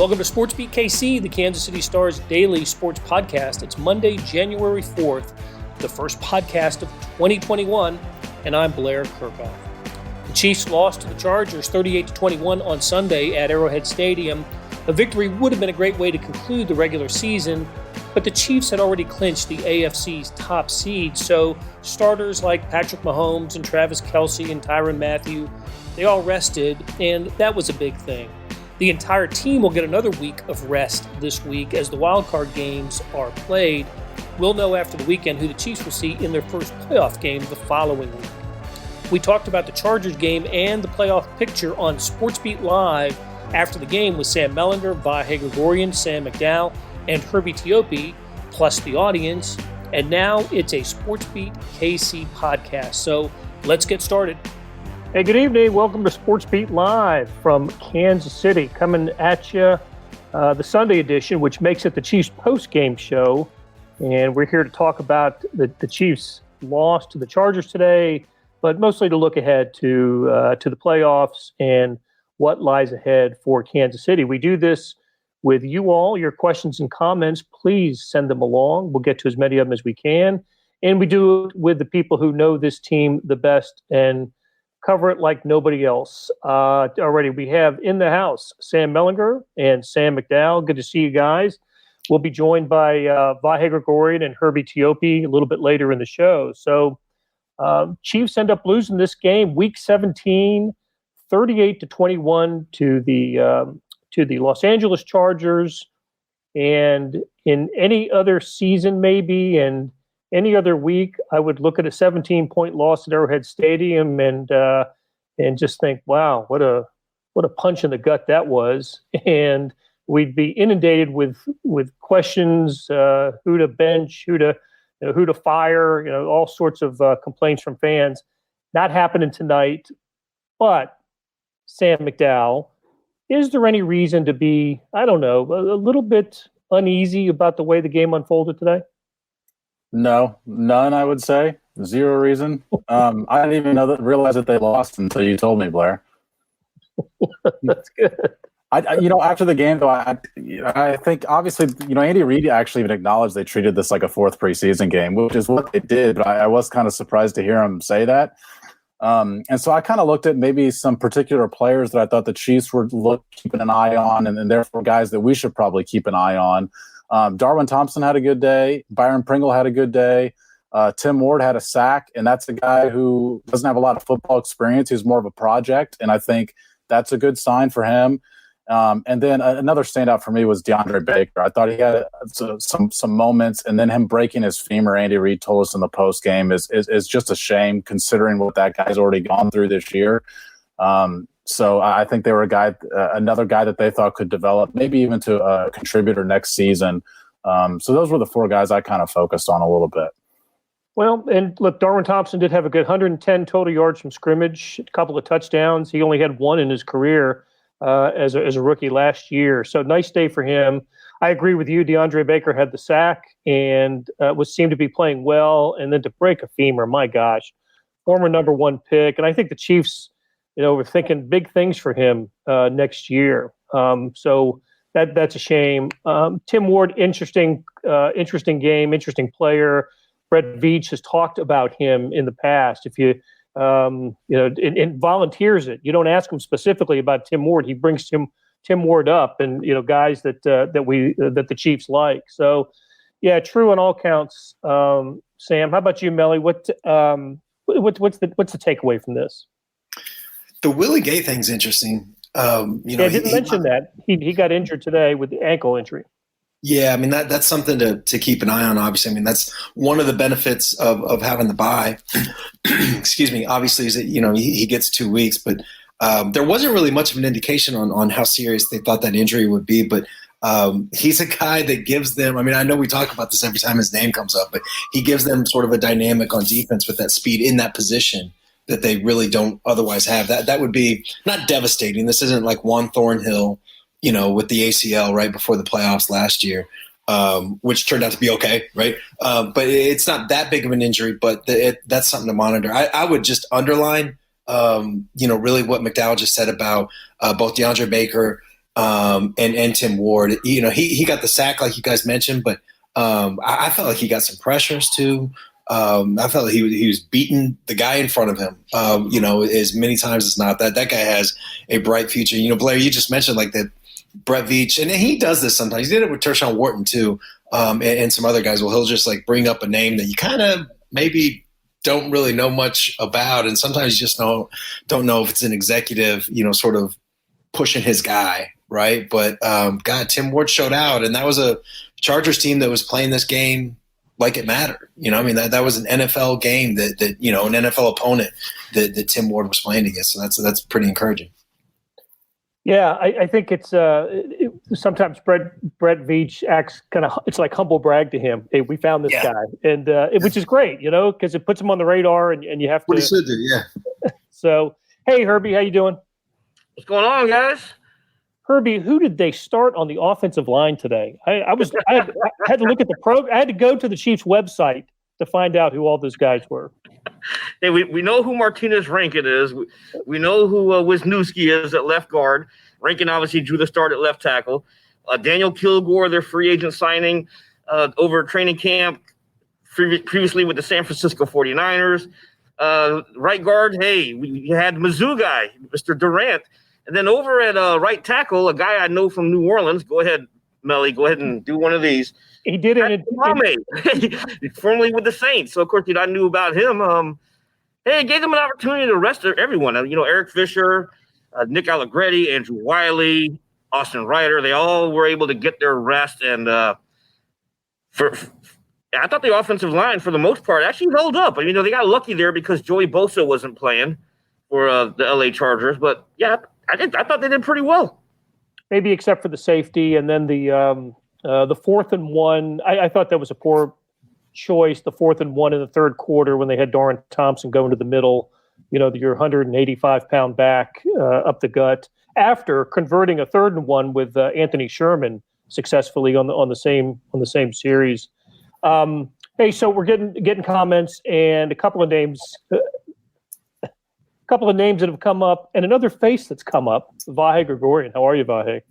Welcome to SportsBeat KC, the Kansas City Star's daily sports podcast. It's Monday, January 4th, the first podcast of 2021, and I'm Blair Kerkhoff. The Chiefs lost to the Chargers 38-21 on Sunday at Arrowhead Stadium. A victory would have been a great way to conclude the regular season, but the Chiefs had already clinched the AFC's top seed, so starters like Patrick Mahomes and Travis Kelce and Tyrann Mathieu, they all rested, and that was a big thing. The entire team will get another week of rest this week as the wildcard games are played. We'll know after the weekend who the Chiefs will see in their first playoff game the following week. We talked about the Chargers game and the playoff picture on SportsBeat Live after the game with Sam Mellinger, Vahe, Gregorian, Sam McDowell, and Herbie Teope, plus the audience. And now it's a SportsBeat KC podcast. So let's get started. Hey, good evening. Welcome to SportsBeat Live from Kansas City, coming at you the Sunday edition, which makes it the Chiefs post-game show. And we're here to talk about the Chiefs' loss to the Chargers today, but mostly to look ahead to the playoffs and what lies ahead for Kansas City. We do this with you all. Your questions and comments, please send them along. We'll get to as many of them as we can. And we do it with the people who know this team the best and cover it like nobody else. Already we have in the house Sam Mellinger and Sam McDowell. Good to see you guys. We'll be joined by Vahe Gregorian and Herbie Teope a little bit later in the show. So Chiefs end up losing this game, Week 17, 38-21 to the Los Angeles Chargers. And in any other season, maybe, and any other week, I would look at a 17-point loss at Arrowhead Stadium and just think, wow, what a punch in the gut that was. And we'd be inundated with questions, who to bench, who to fire, all sorts of complaints from fans. Not happening tonight. But Sam McDowell, is there any reason to be, I don't know, a little bit uneasy about the way the game unfolded today? No, none, I would say. Zero reason. I didn't even realize that they lost until you told me, Blair. That's good. After the game, though, I think obviously, Andy Reid actually even acknowledged they treated this like a fourth preseason game, which is what they did. But I was kind of surprised to hear him say that. And so I kind of looked at maybe some particular players that I thought the Chiefs were keeping an eye on, and therefore guys that we should probably keep an eye on. Darwin Thompson had a good day. Byron Pringle had a good day. Tim Ward had a sack, and that's a guy who doesn't have a lot of football experience. He's more of a project, and I think that's a good sign for him. And then another standout for me was DeAndre Baker. I thought he had some moments, and then him breaking his femur, Andy Reid told us in the post game, is just a shame considering what that guy's already gone through this year. So I think they were another guy that they thought could develop, maybe even to a contributor next season. So those were the four guys I kind of focused on a little bit. Well, and look, Darwin Thompson did have a good 110 total yards from scrimmage, a couple of touchdowns. He only had one in his career as a rookie last year. So nice day for him. I agree with you. DeAndre Baker had the sack and seemed to be playing well. And then to break a femur, my gosh, former number one pick. And I think the Chiefs, we're thinking big things for him next year. So that's a shame. Tim Ward, interesting game, interesting player. Brett Veach has talked about him in the past. If you, and volunteers it. You don't ask him specifically about Tim Ward. He brings Tim Ward up, and guys that the Chiefs like. So, yeah, true on all counts. Sam, how about you, Melly? What's the takeaway from this? The Willie Gay thing's interesting. I didn't mention that. He got injured today with the ankle injury. Yeah, I mean, that's something to keep an eye on, obviously. I mean, that's one of the benefits of having the bye. Excuse me. Obviously, is that, he gets 2 weeks, but there wasn't really much of an indication on how serious they thought that injury would be. But he's a guy that gives them – I mean, I know we talk about this every time his name comes up, but he gives them sort of a dynamic on defense with that speed in that position that they really don't otherwise have. That would be not devastating. This isn't like Juan Thornhill, with the ACL right before the playoffs last year, which turned out to be okay, right? But it's not that big of an injury, but that's something to monitor. I would just underline, really what McDowell just said about both DeAndre Baker and Tim Ward. You know, he got the sack like you guys mentioned, but I felt like he got some pressures too. I felt like he was beating the guy in front of him, you know, as many times as not. That guy has a bright future. You know, Blair, you just mentioned like that Brett Veach, and he does this sometimes. He did it with Tershawn Wharton too, and some other guys. Well, he'll just like bring up a name that you kind of maybe don't really know much about, and sometimes you just don't know if it's an executive, you know, sort of pushing his guy, right? But God, Tim Ward showed out, and that was a Chargers team that was playing this game like it mattered. You know, I mean, that was an NFL game that you know, an NFL opponent that Tim Ward was playing against. So that's pretty encouraging. Yeah, I think it's sometimes Brett Veach acts kind of, it's like humble brag to him. Hey, we found this guy, and which is great, you know, because it puts him on the radar, and you have to. What he should do, yeah. So, hey, Herbie, how you doing? What's going on, guys? Herbie, who did they start on the offensive line today? I had to look at the I had to go to the Chiefs website to find out who all those guys were. Hey, we know who Martinez Rankin is. We know who Wisniewski is at left guard. Rankin obviously drew the start at left tackle. Daniel Kilgore, their free agent signing over training camp previously with the San Francisco 49ers. Right guard, hey, we had Mizzou guy, Mr. Durant. And then over at right tackle, a guy I know from New Orleans. Go ahead, Melly. Go ahead and do one of these. He did it. Formerly with the Saints. So, of course, I knew about him. Hey, it gave them an opportunity to rest everyone. You know, Eric Fisher, Nick Allegretti, Andrew Wiley, Austin Ryder. They all were able to get their rest. And I thought the offensive line, for the most part, actually held up. I mean, you know, they got lucky there because Joey Bosa wasn't playing for the LA Chargers. But, yeah, I thought they did pretty well. Maybe except for the safety, and then the 4th and 1. I thought that was a poor choice. The 4th and 1 in the third quarter when they had Darwin Thompson go into the middle. You know, your 185-pound back up the gut after converting a 3rd and 1 with Anthony Sherman successfully on the same series. Hey, so we're getting comments and a couple of names. Couple of names that have come up and another face that's come up. Vahe Gregorian. How are you, Vahe?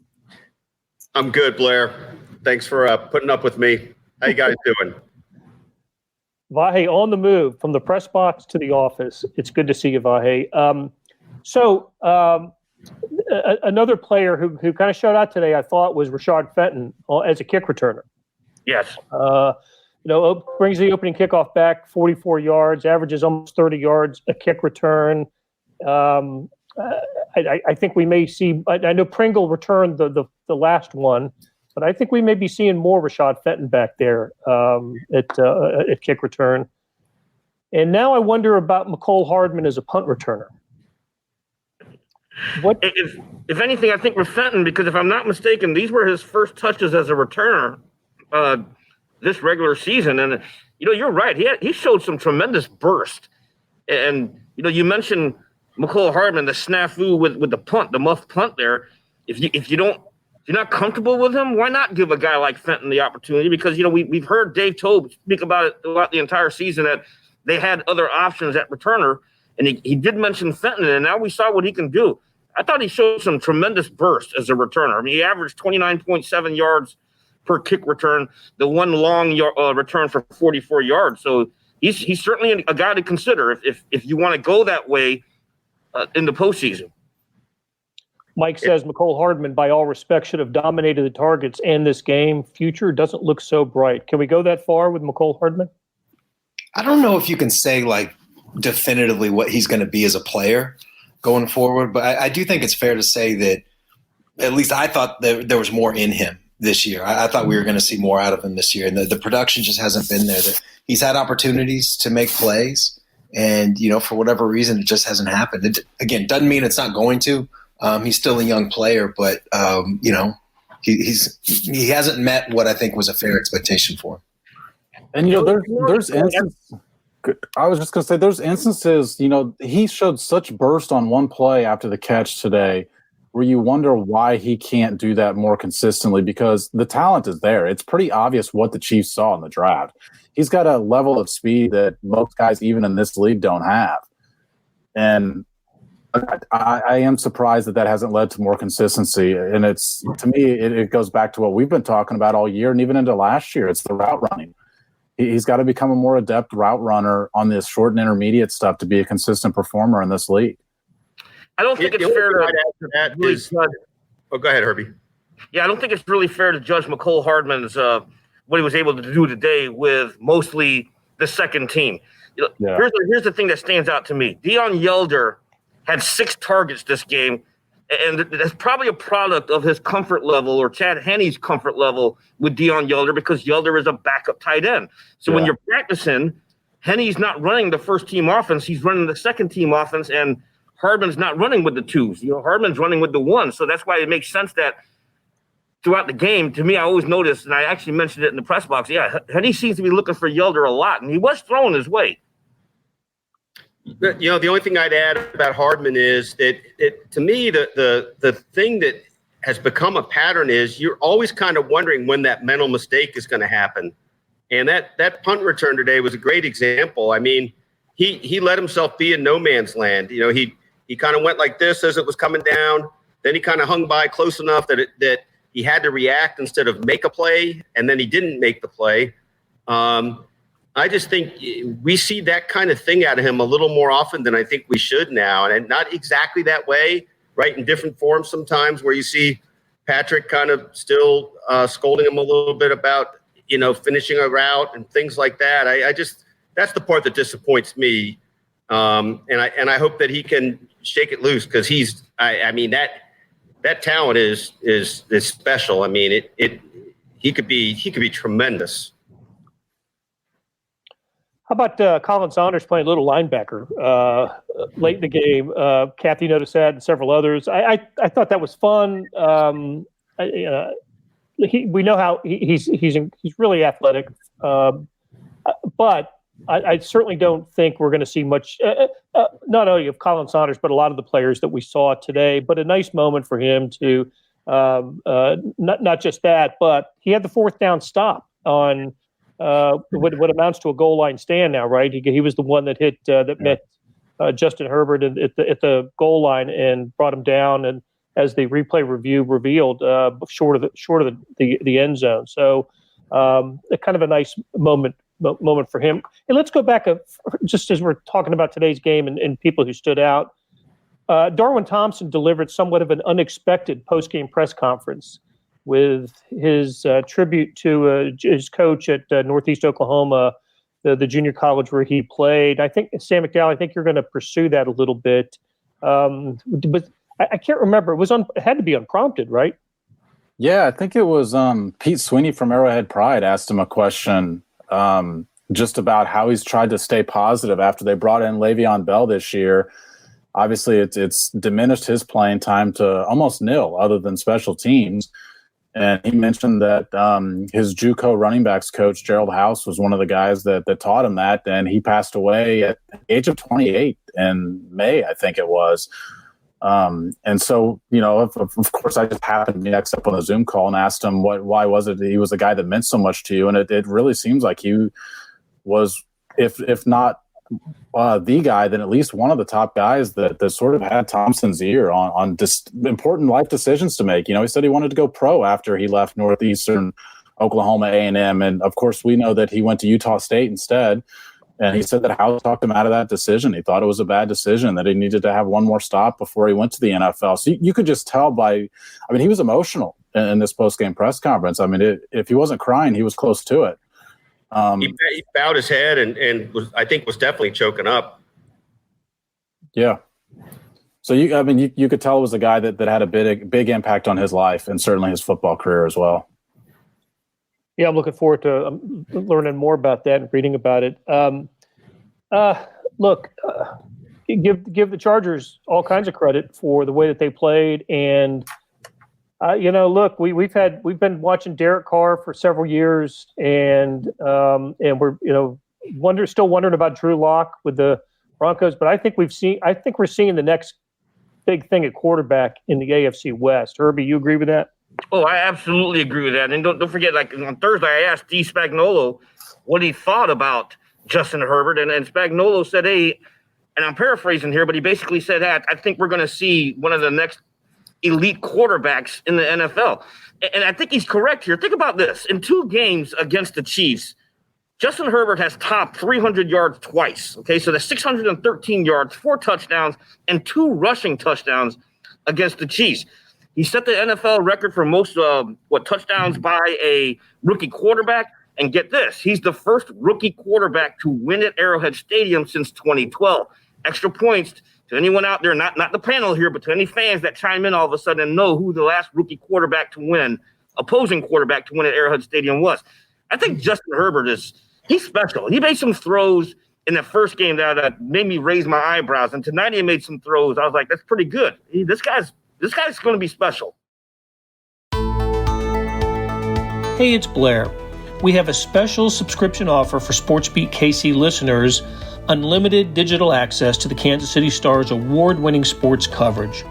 I'm good, Blair. Thanks for putting up with me. How you guys doing? Vahe on the move from the press box to the office. It's good to see you, Vahe. Another player who kind of showed out today, I thought, was Rashad Fenton as a kick returner. Yes. You know, brings the opening kickoff back 44 yards, averages almost 30 yards a kick return. I think we may see. I know Pringle returned the last one, but I think we may be seeing more Rashad Fenton back there at kick return. And now I wonder about McCole Hardman as a punt returner. What if anything? I think with Fenton, because if I'm not mistaken, these were his first touches as a returner this regular season, and you know you're right. He showed some tremendous burst, and you know you mentioned McCole Hardman, the snafu with the punt, the muff punt there. If you're not comfortable with him, why not give a guy like Fenton the opportunity? Because you know we've heard Dave Tobe speak about it throughout the entire season that they had other options at returner, and he did mention Fenton, and now we saw what he can do. I thought he showed some tremendous burst as a returner. I mean, he averaged 29.7 yards per kick return, the one long return for 44 yards. So he's certainly a guy to consider if you want to go that way in the postseason. Mike says McCole Hardman, by all respect, should have dominated the targets and this game. Future doesn't look so bright. Can we go that far with McCole Hardman? I don't know if you can say like definitively what he's going to be as a player going forward, but I do think it's fair to say that at least I thought that there was more in him this year. I thought we were going to see more out of him this year, and the production just hasn't been there. He's had opportunities to make plays, and you know, for whatever reason, it just hasn't happened. It, again, doesn't mean it's not going to. He's still a young player, but you know, he hasn't met what I think was a fair expectation for him. And you know, there's instances. I was just going to say, there's instances. You know, he showed such burst on one play after the catch today, where you wonder why he can't do that more consistently, because the talent is there. It's pretty obvious what the Chiefs saw in the draft. He's got a level of speed that most guys, even in this league, don't have. And I am surprised that hasn't led to more consistency. And it's, to me, it goes back to what we've been talking about all year and even into last year. It's the route running. He's got to become a more adept route runner on this short and intermediate stuff to be a consistent performer in this league. I don't think it's fair to add to that is. Oh, go ahead, Herbie. Yeah, I don't think it's really fair to judge McCole Hardman's what he was able to do today with mostly the second team. Yeah. Here's the thing that stands out to me. Deion Yelder had 6 targets this game, and that's probably a product of his comfort level or Chad Henne's comfort level with Deion Yelder because Yelder is a backup tight end. So when you're practicing, Henne's not running the first team offense. He's running the second team offense, and Hardman's not running with the 2s. Hardman's running with the 1s. So that's why it makes sense that throughout the game, to me, I always noticed, and I actually mentioned it in the press box, Henne seems to be looking for Yelder a lot, and he was throwing his way. The only thing I'd add about Hardman is that to me, the thing that has become a pattern is you're always kind of wondering when that mental mistake is going to happen. And that punt return today was a great example. I mean, he let himself be in no man's land. He kind of went like this as it was coming down. Then he kind of hung by close enough that he had to react instead of make a play, and then he didn't make the play. I just think we see that kind of thing out of him a little more often than I think we should now. And not exactly that way, right, in different forms sometimes where you see Patrick kind of still scolding him a little bit about, finishing a route and things like that. I just – that's the part that disappoints me. And I hope that he can shake it loose because he's – I mean, that talent is special. I mean, he could be tremendous. How about Colin Saunders playing a little linebacker late in the game? Kathy noticed that, and several others. I thought that was fun. We know how he's really athletic, but I certainly don't think we're going to see much. Not only of Colin Saunders, but a lot of the players that we saw today. But a nice moment for him to not just that, but he had the 4th down stop on. What amounts to a goal line stand now, right? He was the one that hit that met Justin Herbert at the goal line and brought him down, and as the replay review revealed, short of the end zone. So, a kind of a nice moment for him. And let's go back just as we're talking about today's game and people who stood out. Darwin Thompson delivered somewhat of an unexpected post-game press conference with his tribute to his coach at Northeast Oklahoma, the junior college where he played. I think, Sam McDowell, I think you're going to pursue that a little bit. But I can't remember. It had to be unprompted, right? Yeah, I think it was Pete Sweeney from Arrowhead Pride asked him a question just about how he's tried to stay positive after they brought in Le'Veon Bell this year. Obviously, it's diminished his playing time to almost nil other than special teams. And he mentioned that his JUCO running backs coach, Gerald House, was one of the guys that taught him that. And he passed away at the age of 28 in May, I think it was. And so, of course, I just happened to be next up on the Zoom call and asked him why was it he was the guy that meant so much to you. And it really seems like he was, if not the guy, then at least one of the top guys that sort of had Thompson's ear on just important life decisions to make. He said he wanted to go pro after he left Northeastern Oklahoma A&M. And of course, we know that he went to Utah State instead. And he said that House talked him out of that decision. He thought it was a bad decision, that he needed to have one more stop before he went to the NFL. So you could just tell he was emotional in this post-game press conference. I mean, if he wasn't crying, he was close to it. He bowed his head and was definitely choking up. Yeah. So you could tell it was a guy that had a big impact on his life and certainly his football career as well. Yeah, I'm looking forward to learning more about that and reading about it. Give the Chargers all kinds of credit for the way that they played, and we've been watching Derek Carr for several years, and we're still wondering about Drew Lock with the Broncos, but I think we're seeing the next big thing at quarterback in the AFC West. Herbie, you agree with that? Oh, I absolutely agree with that. And don't forget, like on Thursday, I asked D. Spagnuolo what he thought about Justin Herbert, and Spagnuolo said, hey, and I'm paraphrasing here, but he basically said that I think we're going to see one of the next elite quarterbacks in the NFL. And I think he's correct here. Think about this. In 2 games against the Chiefs, Justin Herbert has topped 300 yards twice. Okay, so that's 613 yards, 4 touchdowns, and 2 rushing touchdowns against the Chiefs. He set the NFL record for most touchdowns by a rookie quarterback. And get this, he's the first rookie quarterback to win at Arrowhead Stadium since 2012. Extra points to anyone out there, not the panel here, but to any fans that chime in all of a sudden and know who the last rookie quarterback to win, opposing quarterback to win at Arrowhead Stadium was. I think Justin Herbert he's special. He made some throws in the first game that made me raise my eyebrows. And tonight he made some throws. I was like, that's pretty good. This guy's going to be special. Hey, it's Blair. We have a special subscription offer for SportsBeat KC listeners, unlimited digital access to the Kansas City Star's award-winning sports coverage.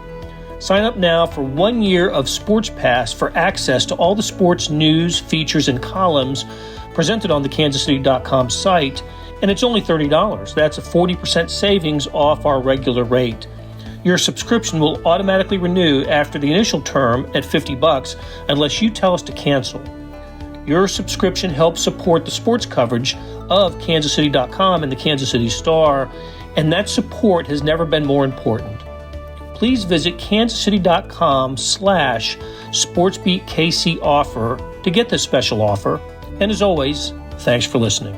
Sign up now for 1 year of Sports Pass for access to all the sports news, features, and columns presented on the kansascity.com site, and it's only $30. That's a 40% savings off our regular rate. Your subscription will automatically renew after the initial term at $50 unless you tell us to cancel. Your subscription helps support the sports coverage of kansascity.com and the Kansas City Star, and that support has never been more important. Please visit kansascity.com/SportsBeatKC offer to get this special offer. And as always, thanks for listening.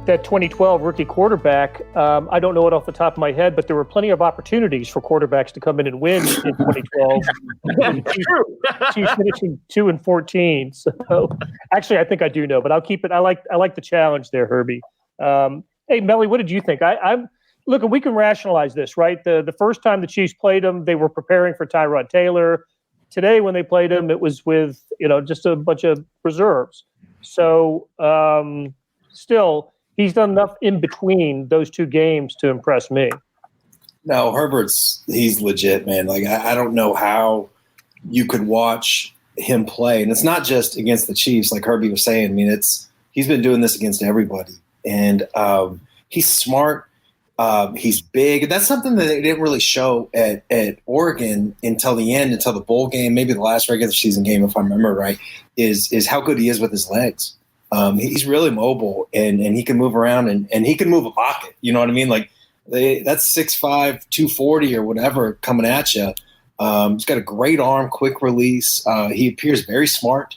That 2012 rookie quarterback, I don't know it off the top of my head, but there were plenty of opportunities for quarterbacks to come in and win in 2012. Chiefs finishing 2-14. So actually, I think I do know, but I'll keep it. I like the challenge there, Herbie. Hey, Melly, what did you think? I'm look, we can rationalize this, right? The first time the Chiefs played them, they were preparing for Tyrod Taylor. Today, when they played him, it was with just a bunch of reserves. So still. He's done enough in between those 2 games to impress me. No, he's legit, man. Like, I don't know how you could watch him play. And it's not just against the Chiefs, like Herbie was saying. I mean, he's been doing this against everybody. And he's smart. He's big. And that's something that they didn't really show at Oregon until the end, until the bowl game, maybe the last regular season game, if I remember right, is how good he is with his legs. He's really mobile and he can move around and he can move a pocket. You know what I mean? Like that's 6'5", 240 or whatever coming at you. He's got a great arm, quick release. He appears very smart.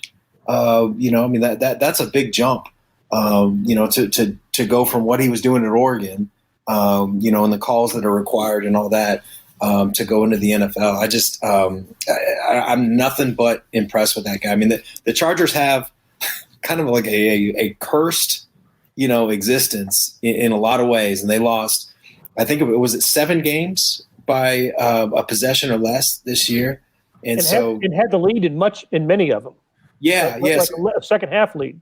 I mean, that's a big jump, to go from what he was doing at Oregon, and the calls that are required and all that, to go into the NFL. I'm nothing but impressed with that guy. I mean, the Chargers have kind of like a cursed, existence in a lot of ways. And they lost, I think it was 7 games by a possession or less this year. And had the lead in many of them. Yeah. Like a second half lead.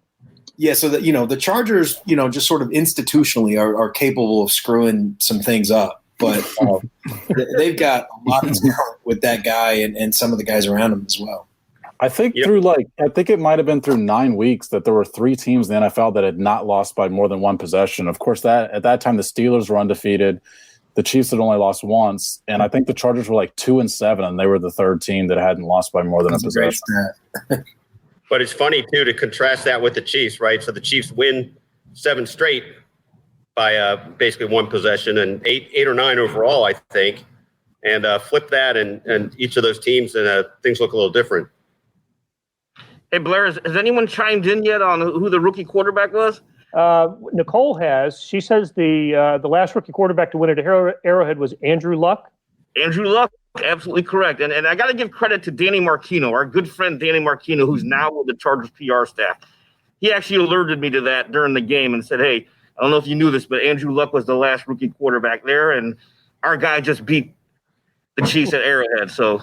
Yeah. So that, the Chargers, just sort of institutionally are capable of screwing some things up, but they've got a lot of talent with that guy and some of the guys around him as well. I think I think it might have been through 9 weeks that there were 3 teams in the NFL that had not lost by more than 1 possession. Of course, at that time, the Steelers were undefeated. The Chiefs had only lost once. And I think the Chargers were like 2-7, and they were the 3rd team that hadn't lost by more than a possession. But it's funny, too, to contrast that with the Chiefs, right? So the Chiefs win 7 straight by basically 1 possession and 8 or 9 overall, I think. And flip that and each of those teams, and things look a little different. Hey, Blair, has anyone chimed in yet on who the rookie quarterback was? Nicole has. She says the last rookie quarterback to win at Arrowhead was Andrew Luck. Andrew Luck, absolutely correct. And I got to give credit to Danny Marquino, our good friend Danny Marquino, who's now with the Chargers PR staff. He actually alerted me to that during the game and said, hey, I don't know if you knew this, but Andrew Luck was the last rookie quarterback there, and our guy just beat the Chiefs at Arrowhead. So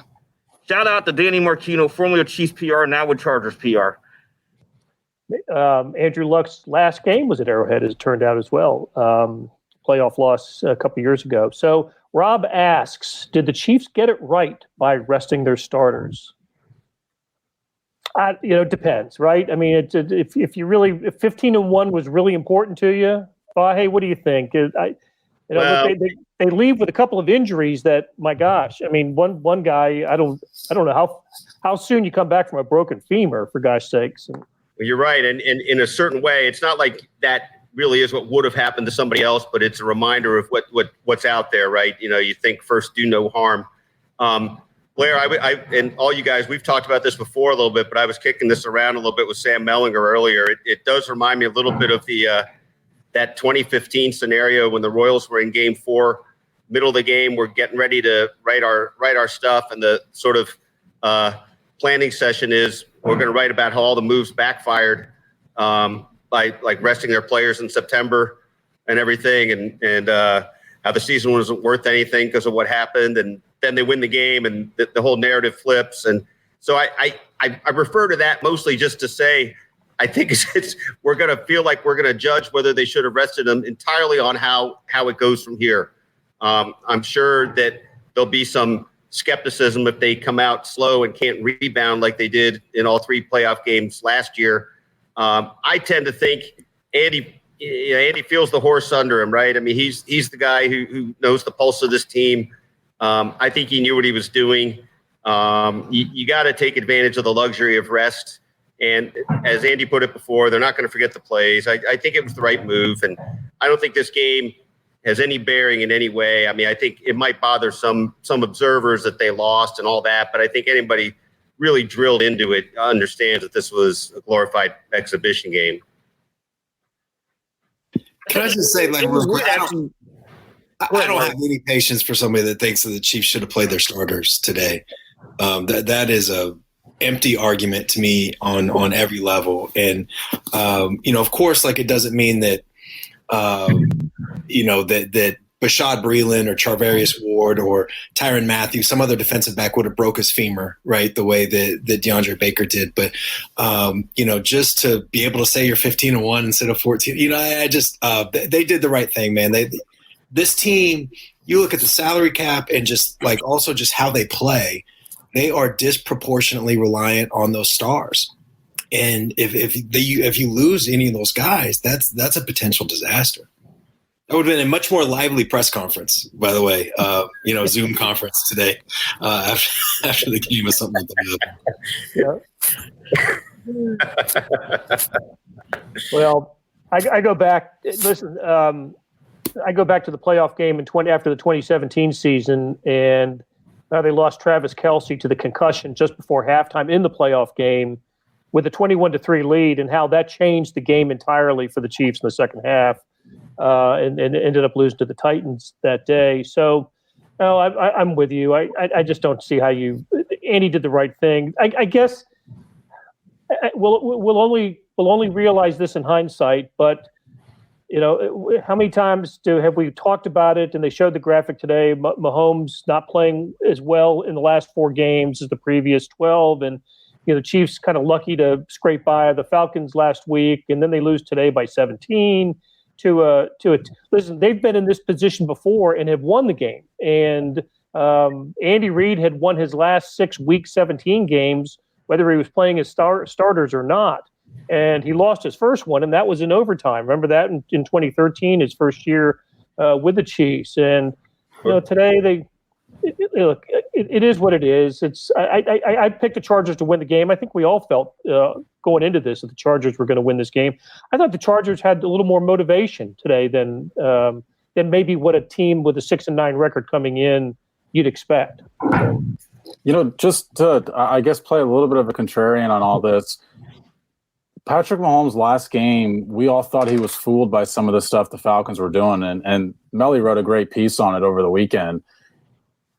shout out to Danny Marquino, formerly of Chiefs PR, now with Chargers PR. Andrew Luck's last game was at Arrowhead, as it turned out as well. Playoff loss a couple years ago. So Rob asks, did the Chiefs get it right by resting their starters? It depends, right? I mean, if 15-1 was really important to you, Vahe, what do you think? They leave with a couple of injuries that, my gosh, I mean, one guy, I don't know how soon you come back from a broken femur, for gosh sakes. Well, you're right, and in a certain way, it's not like that really is what would have happened to somebody else, but it's a reminder of what's out there, right? You think first, do no harm. Blair, I and all you guys, we've talked about this before a little bit, but I was kicking this around a little bit with Sam Mellinger earlier. It does remind me a little bit of that 2015 scenario when the Royals were in Game 4, middle of the game, we're getting ready to write our stuff, and the sort of planning session is we're going to write about how all the moves backfired by like resting their players in September and everything, and how the season wasn't worth anything because of what happened, and then they win the game, and the whole narrative flips. And so I refer to that mostly just to say I think we're going to feel like we're going to judge whether they should have rested them entirely on how it goes from here. I'm sure that there'll be some skepticism if they come out slow and can't rebound like they did in all 3 playoff games last year. I tend to think Andy feels the horse under him, right? I mean, he's the guy who knows the pulse of this team. I think he knew what he was doing. You got to take advantage of the luxury of rest. And as Andy put it before, they're not going to forget the plays. I think it was the right move. And I don't think this game has any bearing in any way. I mean, I think it might bother some observers that they lost and all that, but I think anybody really drilled into it understands that this was a glorified exhibition game. Can I just say, like, I don't have any patience for somebody that thinks that the Chiefs should have played their starters today. That is a empty argument to me on every level. And, of course, like, it doesn't mean that, that Bashad Breeland or Charvarius Ward or Tyrann Mathieu, some other defensive back, would have broke his femur, right, the way that DeAndre Baker did. But, just to be able to say you're 15-1 instead of 14, I just they did the right thing, man. This team, you look at the salary cap and just like also just how they play, they are disproportionately reliant on those stars. And if you lose any of those guys, that's a potential disaster. That would have been a much more lively press conference, by the way, Zoom conference today after the game or something like that. Yeah. Well, I go back. Listen, I go back to the playoff game after the 2017 season, and they lost Travis Kelce to the concussion just before halftime in the playoff game with a 21-3 lead, and how that changed the game entirely for the Chiefs in the second half. And ended up losing to the Titans that day. So, I'm with you. I just don't see how Andy did the right thing. I guess we'll only realize this in hindsight. But how many times have we talked about it? And they showed the graphic today. Mahomes not playing as well in the last 4 games as the previous 12, and the Chiefs kind of lucky to scrape by the Falcons last week, and then they lose today by 17. Listen, they've been in this position before and have won the game. And Andy Reid had won his last 6 Week 17 games, whether he was playing his starters or not. And he lost his first one, and that was in overtime. Remember that in 2013, his first year with the Chiefs. And today it is what it is. I picked the Chargers to win the game. I think we all felt going into this that the Chargers were going to win this game. I thought the Chargers had a little more motivation today than maybe what a team with a 6-9 record coming in you'd expect. Just to, I guess, play a little bit of a contrarian on all this. Patrick Mahomes' last game, we all thought he was fooled by some of the stuff the Falcons were doing, and Melly wrote a great piece on it over the weekend.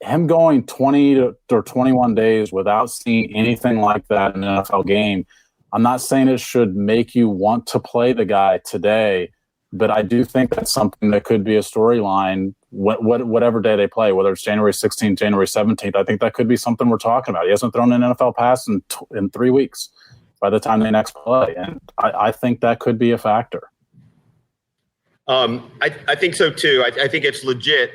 Him going 20 or 21 days without seeing anything like that in an NFL game, I'm not saying it should make you want to play the guy today, but I do think that's something that could be a storyline whatever day they play, whether it's January 16th, January 17th. I think that could be something we're talking about. He hasn't thrown an NFL pass in 3 weeks by the time they next play, and I think that could be a factor. I think so too. I think it's legit.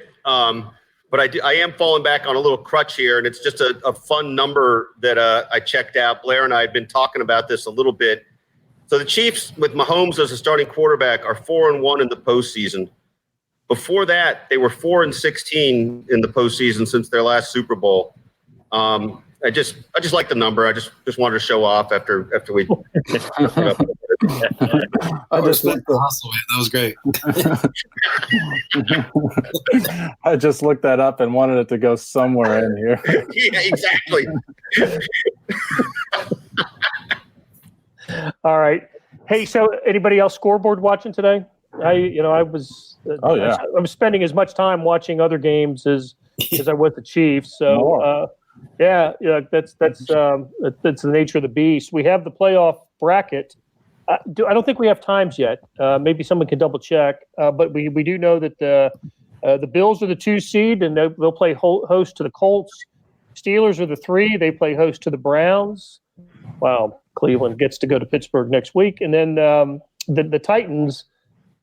But I am falling back on a little crutch here, and it's just a fun number that I checked out. Blair and I had been talking about this a little bit. So the Chiefs, with Mahomes as a starting quarterback, are 4-1 in the postseason. Before that, they were 4-16 in the postseason since their last Super Bowl. I just like the number. I just wanted to show off after we. I just respect the hustle, man. That was great. I just looked that up and wanted it to go somewhere in here. Yeah, exactly. All right. Hey, so anybody else scoreboard watching today? I was spending as much time watching other games as I was the Chiefs. So that's the nature of the beast. We have the playoff bracket. I don't think we have times yet. Maybe someone can double check. But we do know that the Bills are the 2 seed, and they'll play host to the Colts. Steelers are the 3. They play host to the Browns. Wow, Cleveland gets to go to Pittsburgh next week, and then the Titans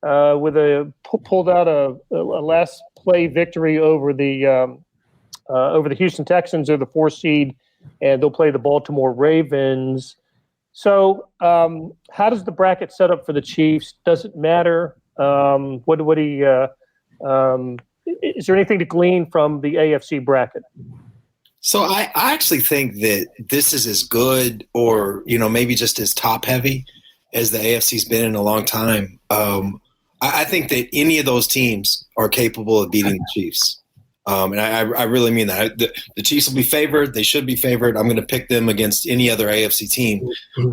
pulled out a last play victory over the Houston Texans. They're the 4 seed, and they'll play the Baltimore Ravens. So, how does the bracket set up for the Chiefs? Does it matter? Is there anything to glean from the AFC bracket? So I actually think that this is as good, or maybe just as top heavy as the AFC's been in a long time. I think that any of those teams are capable of beating the Chiefs. And I really mean that. The Chiefs will be favored. They should be favored. I'm going to pick them against any other AFC team.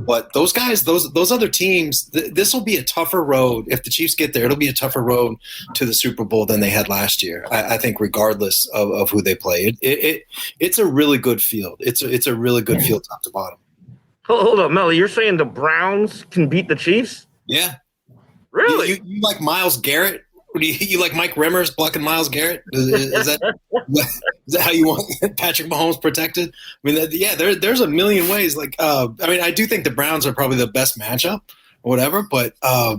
But those guys, those other teams, this will be a tougher road. If the Chiefs get there, it'll be a tougher road to the Super Bowl than they had last year. I think regardless of who they play. It's a really good field. It's a really good field top to bottom. Hold up, Melly. You're saying the Browns can beat the Chiefs? Yeah. Really? You like Myles Garrett? You like Mike Remmers blocking Myles Garrett? Is that how you want Patrick Mahomes protected? I mean, there's a million ways. I do think the Browns are probably the best matchup or whatever. But, I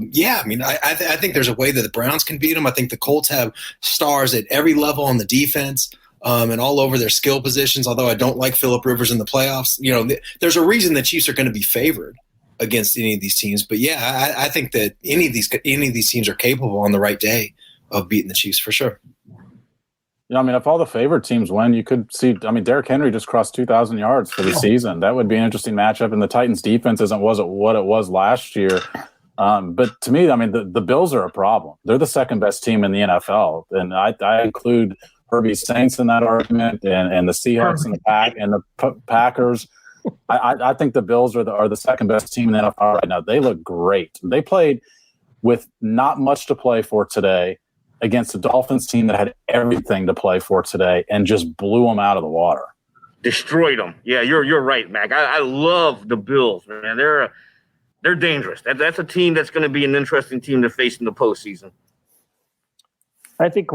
think there's a way that the Browns can beat them. I think the Colts have stars at every level on the defense and all over their skill positions, although I don't like Phillip Rivers in the playoffs. There's a reason the Chiefs are going to be favored against any of these teams. But I think that any of these teams are capable on the right day of beating the Chiefs for sure. If all the favored teams win, you could see. Derrick Henry just crossed 2,000 yards for the season. That would be an interesting matchup. And the Titans' defense wasn't what it was last year. But to me, the Bills are a problem. They're the second best team in the NFL, and I include Herbie's Saints in that argument, and the Seahawks and the Packers. I think the Bills are the second best team in the NFL right now. They look great. They played with not much to play for today against a Dolphins team that had everything to play for today and just blew them out of the water. Destroyed them. Yeah, you're right, Mac. I love the Bills, man. They're dangerous. That's a team that's going to be an interesting team to face in the postseason. I think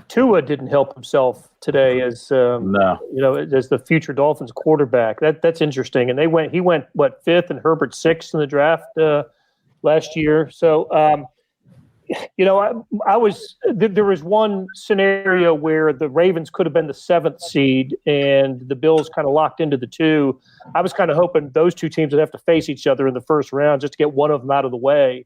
Tua didn't help himself today as as the future Dolphins quarterback. That's interesting. And he went 5th and Herbert 6th in the draft last year. So there was one scenario where the Ravens could have been the 7th seed and the Bills kind of locked into the 2. I was kind of hoping those two teams would have to face each other in the first round just to get one of them out of the way.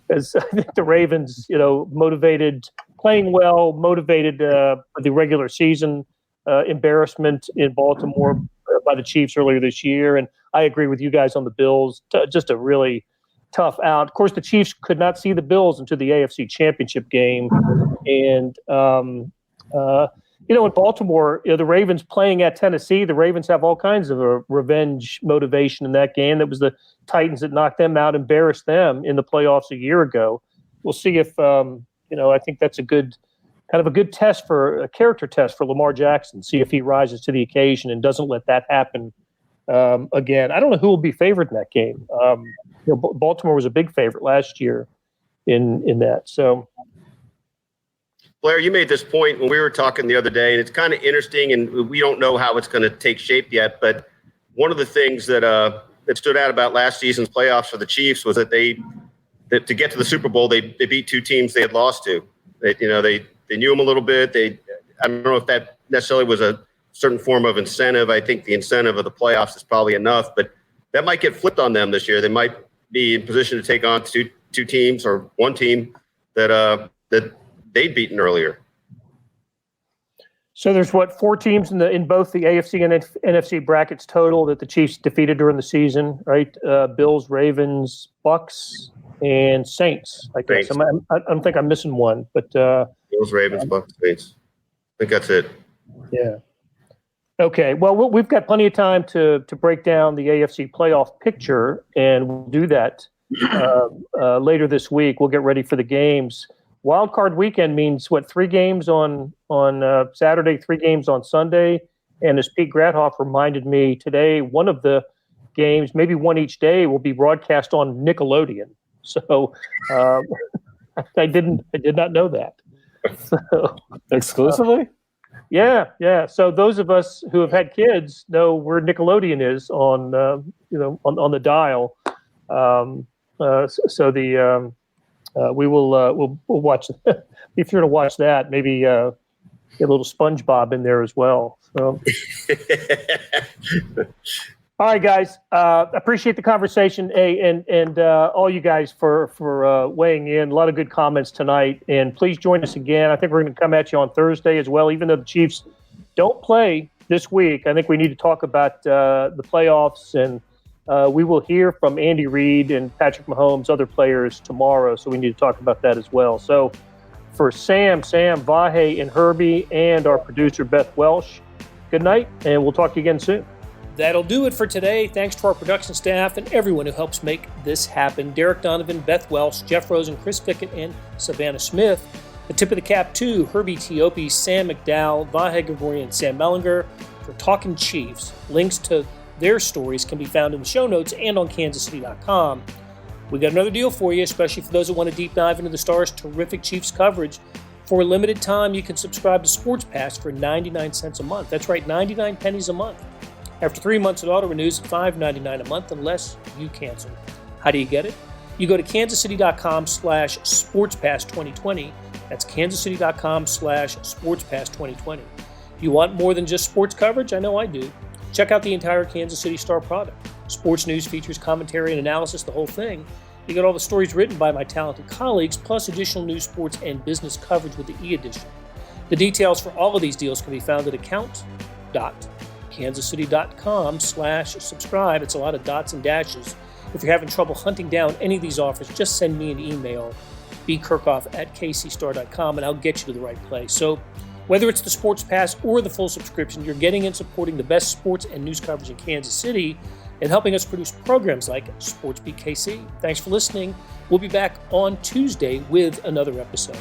Because I think the Ravens, motivated, playing well, motivated for the regular season embarrassment in Baltimore by the Chiefs earlier this year. And I agree with you guys on the Bills. Just a really tough out. Of course, the Chiefs could not see the Bills into the AFC Championship game. And, in Baltimore, the Ravens playing at Tennessee, the Ravens have all kinds of a revenge motivation in that game. That was the Titans that knocked them out, embarrassed them in the playoffs a year ago. We'll see if, I think that's a good test a character test for Lamar Jackson, see if he rises to the occasion and doesn't let that happen again. I don't know who will be favored in that game. Baltimore was a big favorite last year in that. So, Blair, you made this point when we were talking the other day, and it's kind of interesting, and we don't know how it's going to take shape yet. But one of the things that stood out about last season's playoffs for the Chiefs was that to get to the Super Bowl, they beat 2 teams they had lost to. They knew them a little bit. I don't know if that necessarily was a certain form of incentive. I think the incentive of the playoffs is probably enough, but that might get flipped on them this year. They might be in position to take on two teams or one team that they'd beaten earlier. So there's 4 teams in both the AFC and NFC brackets total that the Chiefs defeated during the season, right? Bills, Ravens, Bucks, and Saints. I guess I don't think I'm missing one, but Bills, Ravens, Bucks, Saints. I think that's it. Yeah. Okay. Well, we've got plenty of time to break down the AFC playoff picture, and we'll do that later this week. We'll get ready for the games. Wild card weekend means 3 games on Saturday, 3 games on Sunday, and as Pete Gradhoff reminded me today, one of the games, maybe one each day, will be broadcast on Nickelodeon. So I did not know that. So, exclusively. Yeah. So those of us who have had kids know where Nickelodeon is on on the dial. We'll watch. Be sure to watch that. Maybe get a little SpongeBob in there as well. So. All right, guys. Appreciate the conversation, and all you guys for weighing in. A lot of good comments tonight, and please join us again. I think we're going to come at you on Thursday as well. Even though the Chiefs don't play this week, I think we need to talk about the playoffs, and we will hear from Andy Reid and Patrick Mahomes, other players tomorrow. So we need to talk about that as well. So for Sam, Vahe, and Herbie, and our producer Beth Welsh, good night, and we'll talk to you again soon. That'll do it for today. Thanks to our production staff and everyone who helps make this happen. Derek Donovan, Beth Welsh, Jeff Rosen, Chris Fickett, and Savannah Smith. A tip of the cap to Herbie Teope, Sam McDowell, Vahe, Gregorian, and Sam Mellinger for Talking Chiefs. Links to their stories can be found in the show notes and on kansascity.com. We got another deal for you, especially for those who want to deep dive into the Stars' terrific Chiefs coverage. For a limited time, you can subscribe to Sports Pass for 99 cents a month. That's right, 99 pennies a month. After 3 months, it auto-renews at $5.99 a month unless you cancel. How do you get it? You go to kansascity.com/sportspass2020. That's kansascity.com/sportspass2020. You want more than just sports coverage? I know I do. Check out the entire Kansas City Star product. Sports news, features, commentary, and analysis, the whole thing. You get all the stories written by my talented colleagues, plus additional news, sports, and business coverage with the e-edition. The details for all of these deals can be found at account.kansascity.com/subscribe. It's a lot of dots and dashes. If you're having trouble hunting down any of these offers, just send me an email, bkerkhoff@kcstar.com, and I'll get you to the right place. So whether it's the Sports Pass or the full subscription, you're getting and supporting the best sports and news coverage in Kansas City and helping us produce programs like SportsBeat KC. Thanks for listening. We'll be back on Tuesday with another episode.